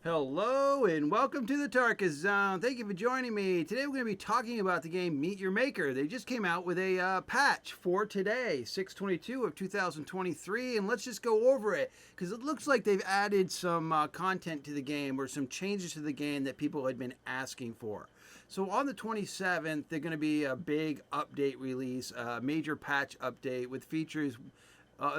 Hello and welcome to the Tarkus Zone. Thank you for joining me. Today we're going to be talking about the game Meet Your Maker. They just came out with a patch for today, 6/22 of 2023, and let's just go over it because it looks like they've added some content to the game or some changes to the game that people had been asking for. So on the 27th, they're going to be a big update release, a major patch update with features.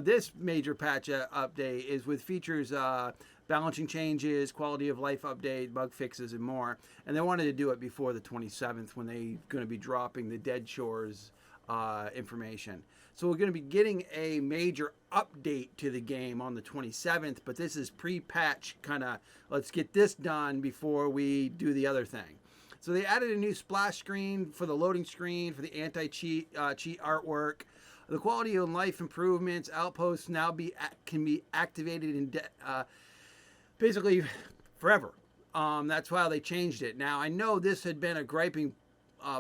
This major patch update is with features balancing changes, quality of life update, bug fixes, and more. And they wanted to do it before the 27th when they're going to be dropping the Dead Shores information. So we're going to be getting a major update to the game on the 27th, but this is pre-patch kind of, let's get this done before we do the other thing. So they added a new splash screen for the loading screen, for the anti-cheat cheat artwork. The quality of life improvements, outposts now can be activated in basically forever. That's why they changed it. Now, I know this had been a griping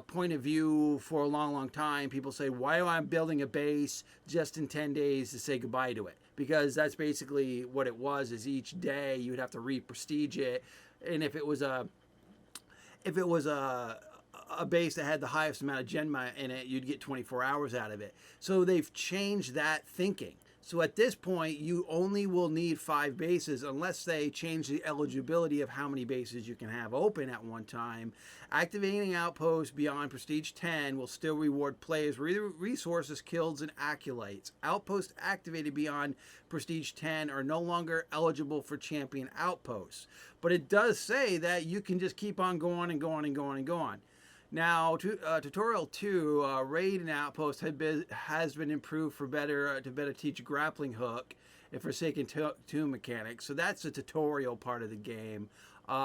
point of view for a long, long time. People say, why am I building a base just in 10 days to say goodbye to it? Because that's basically what it was, is each day you would have to re-prestige it. And if it was a base that had the highest amount of Genma in it, you'd get 24 hours out of it. So they've changed that thinking. So at this point, you only will need 5 bases unless they change the eligibility of how many bases you can have open at one time. Activating outposts beyond Prestige 10 will still reward players resources, kills, and acolytes. Outposts activated beyond Prestige 10 are no longer eligible for champion outposts. But it does say that you can just keep on going and going and going and going. Now, tutorial 2, raid and outpost has been improved for to better teach grappling hook and Forsaken Tomb mechanics. So that's the tutorial part of the game,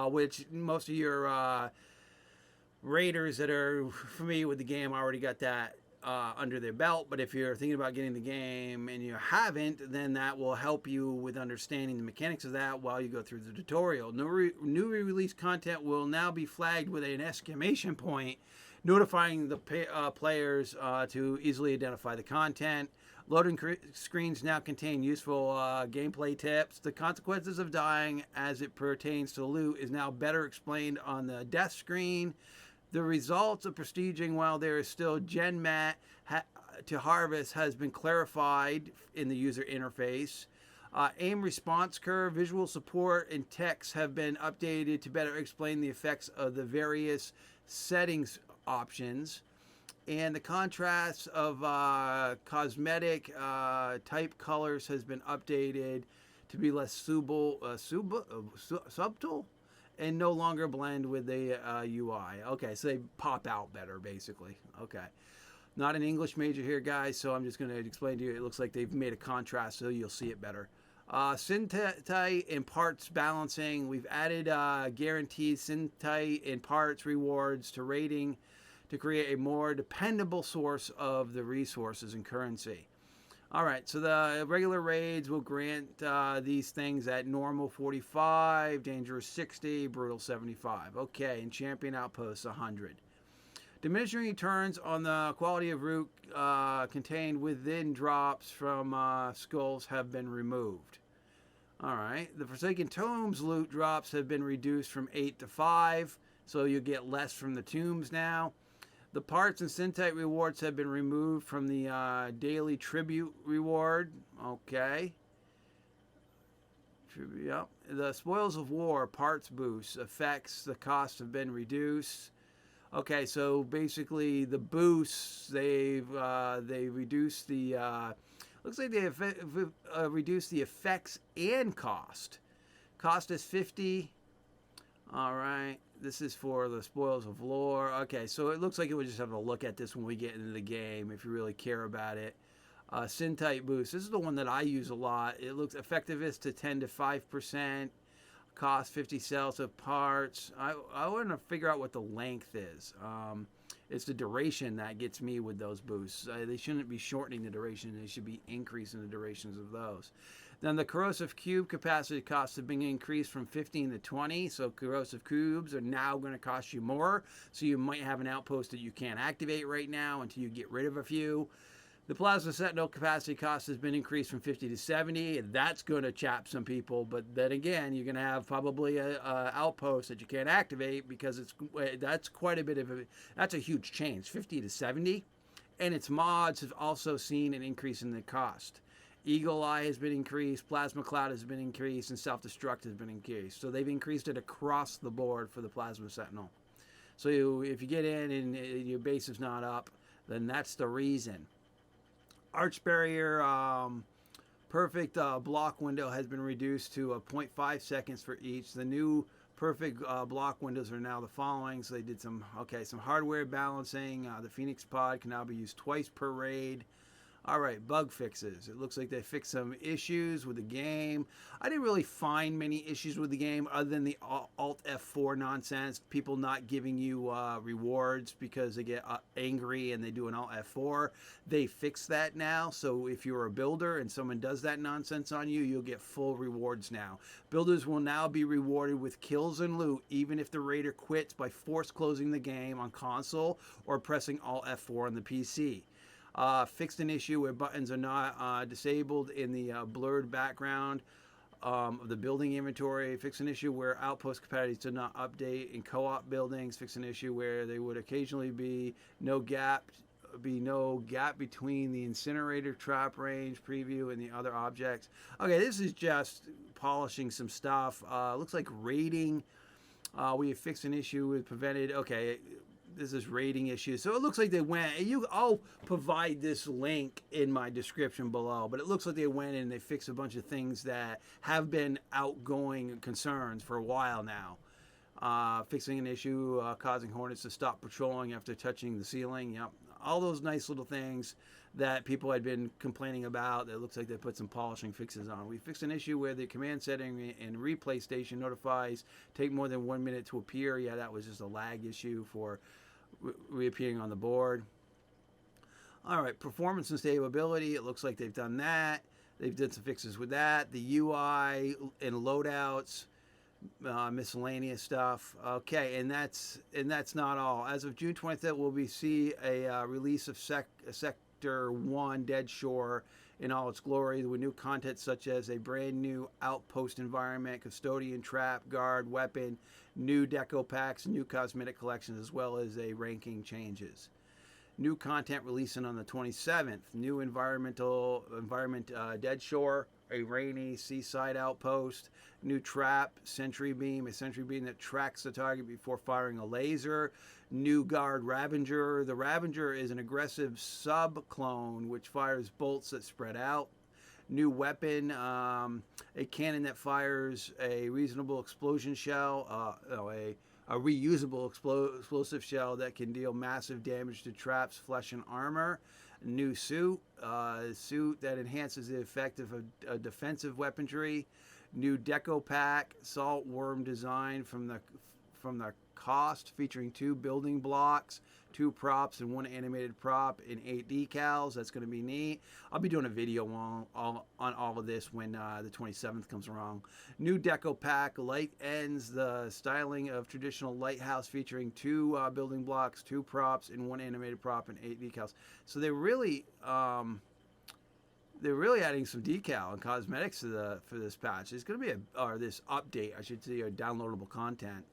which most of your raiders that are familiar with the game already got that under their belt. But if you're thinking about getting the game and you haven't, then that will help you with understanding the mechanics of that while you go through the tutorial. New release content will now be flagged with an exclamation point, notifying the players to easily identify the content. Loading screens now contain useful gameplay tips. The consequences of dying as it pertains to loot is now better explained on the death screen. The results of prestiging while there is still Genmat to harvest has been clarified in the user interface. Aim response curve, visual support, and text have been updated to better explain the effects of the various settings options. And the contrast of cosmetic type colors has been updated to be less subtle and no longer blend with the UI. Okay, so they pop out better, basically. Okay. Not an English major here, guys, so I'm just going to explain to you. It looks like they've made a contrast so you'll see it better. Syntite and parts balancing. We've added guaranteed syntite and parts rewards to rating to create a more dependable source of the resources and currency. All right, so the regular raids will grant these things at normal 45, dangerous 60, brutal 75. Okay, and champion outposts 100. Diminishing returns on the quality of root contained within drops from skulls have been removed. All right, the Forsaken Tombs loot drops have been reduced from 8 to 5, so you get less from the tombs now. The parts and syntite rewards have been removed from the daily tribute reward. Okay. Yep. The spoils of war parts boost effects. The costs have been reduced. Okay, so basically the boosts they reduced the. Looks like they have reduced the effects and cost. Cost is 50. All right. This is for the spoils of lore. Okay, so it looks like we'll just have a look at this when we get into the game if you really care about it. Syntite boost. This is the one that I use a lot. It looks effectiveness to 10 to 5%. Cost 50 cells of parts. I want to figure out what the length is. It's the duration that gets me with those boosts. They shouldn't be shortening the duration. They should be increasing the durations of those. Then the corrosive cube capacity costs have been increased from 15 to 20. So corrosive cubes are now going to cost you more. So you might have an outpost that you can't activate right now until you get rid of a few. The Plasma Sentinel capacity cost has been increased from 50 to 70, and that's going to chap some people. But then again, you're going to have probably a outpost that you can't activate because that's quite a bit of that's a huge change, 50 to 70. And its mods have also seen an increase in the cost. Eagle Eye has been increased, Plasma Cloud has been increased, and Self-Destruct has been increased. So they've increased it across the board for the Plasma Sentinel. So if you get in and your base is not up, then that's the reason. Arch Barrier perfect block window has been reduced to 0.5 seconds for each. The new perfect block windows are now the following. So they did some hardware balancing. The Phoenix Pod can now be used twice per raid. All right, bug fixes. It looks like they fixed some issues with the game. I didn't really find many issues with the game other than the Alt F4 nonsense. People not giving you rewards because they get angry and they do an Alt F4. They fixed that now. So if you're a builder and someone does that nonsense on you, you'll get full rewards now. Builders will now be rewarded with kills and loot even if the raider quits by force closing the game on console or pressing Alt F4 on the PC. Fixed an issue where buttons are not disabled in the blurred background of the building inventory. Fixed an issue where outpost capacities did not update in co-op buildings. Fixed an issue where there would occasionally be no gap between the incinerator trap range preview and the other objects. Okay, this is just polishing some stuff. Looks like raiding. We have fixed an issue with prevented. Okay. This is rating issues. So it looks like they went, I'll provide this link in my description below, but it looks like they went in and they fixed a bunch of things that have been outgoing concerns for a while now. Fixing an issue, causing hornets to stop patrolling after touching the ceiling. Yep. All those nice little things that people had been complaining about. It looks like they put some polishing fixes on. We fixed an issue where the command setting and replay station notifies take more than 1 minute to appear. Yeah, that was just a lag issue for reappearing on the board. All right, performance and stability. It looks like they've done that. They've done some fixes with that. The UI and loadouts, miscellaneous stuff. Okay, and that's not all. As of June 23rd, we'll see a release of Sector 1 Dead Shore in all its glory with new content such as a brand new outpost environment, custodian, trap, guard, weapon, new deco packs, new cosmetic collections, as well as a ranking changes. New content releasing on the 27th. New environment Dead Shore, a rainy seaside outpost, new trap, sentry beam, a sentry beam that tracks the target before firing a laser, new guard Ravager. The Ravager is an aggressive sub-clone which fires bolts that spread out. New weapon, a cannon that fires a reasonable explosion shell, a reusable explosive shell that can deal massive damage to traps, flesh, and armor. New suit, suit that enhances the effect of a defensive weaponry. New deco pack, salt worm design from the cost, featuring 2 building blocks, 2 props, and 1 animated prop, and 8 decals. That's going to be neat. I'll be doing a video on all of this when the 27th comes around. New deco pack, light ends, the styling of traditional lighthouse, featuring 2 building blocks, 2 props, and 1 animated prop, and 8 decals. So they're really adding some decal and cosmetics for this patch. It's going to be this update, I should say, downloadable content.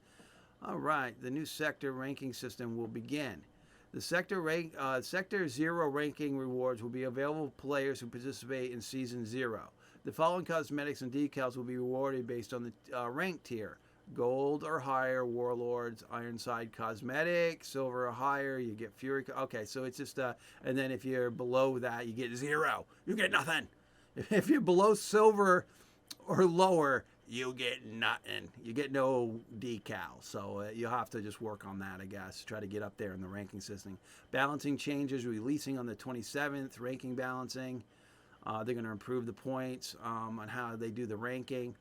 All right, the new sector ranking system will begin. The Sector 0 ranking rewards will be available to players who participate in Season 0. The following cosmetics and decals will be rewarded based on the rank tier. Gold or higher, Warlords, Ironside Cosmetic. Silver or higher, you get Fury. Okay, so it's just, and then if you're below that, you get 0. You get nothing. If you're below silver or lower, you get nothing. You get no decal. So you'll have to just work on that, I guess. Try to get up there in the ranking system. Balancing changes releasing on the 27th. Ranking balancing. They're going to improve the points on how they do the ranking.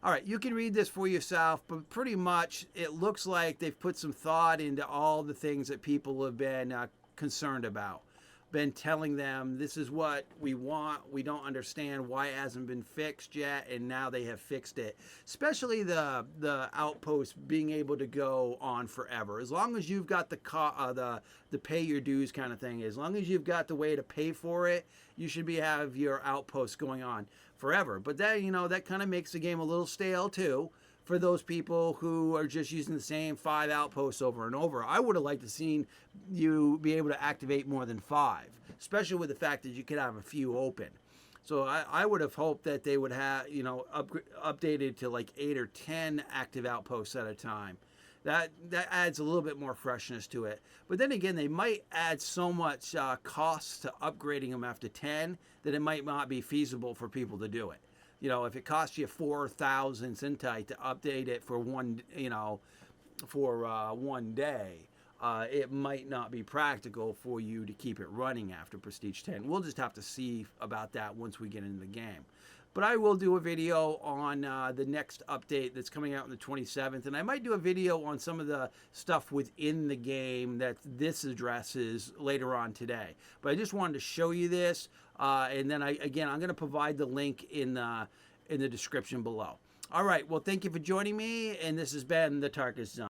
All right, you can read this for yourself, but pretty much it looks like they've put some thought into all the things that people have been concerned about. been telling them this is what we want. We don't understand why it hasn't been fixed yet, and now they have fixed it. Especially the outpost being able to go on forever. As long as you've got the pay your dues kind of thing, as long as you've got the way to pay for it, you should have your outpost going on forever. But that, that kind of makes the game a little stale too, for those people who are just using the same 5 outposts over and over. I would have liked to seen you be able to activate more than 5, especially with the fact that you could have a few open. So I would have hoped that they would have, updated to like 8 or 10 active outposts at a time. That adds a little bit more freshness to it. But then again, they might add so much cost to upgrading them after 10 that it might not be feasible for people to do it. If it costs you 4,000 Centite to update it for one day, it might not be practical for you to keep it running after Prestige 10. We'll just have to see about that once we get into the game. But I will do a video on the next update that's coming out on the 27th, and I might do a video on some of the stuff within the game that this addresses later on today. But I just wanted to show you this, and then I'm going to provide the link in the description below. All right, well, thank you for joining me, and this has been the Tarkus Zone.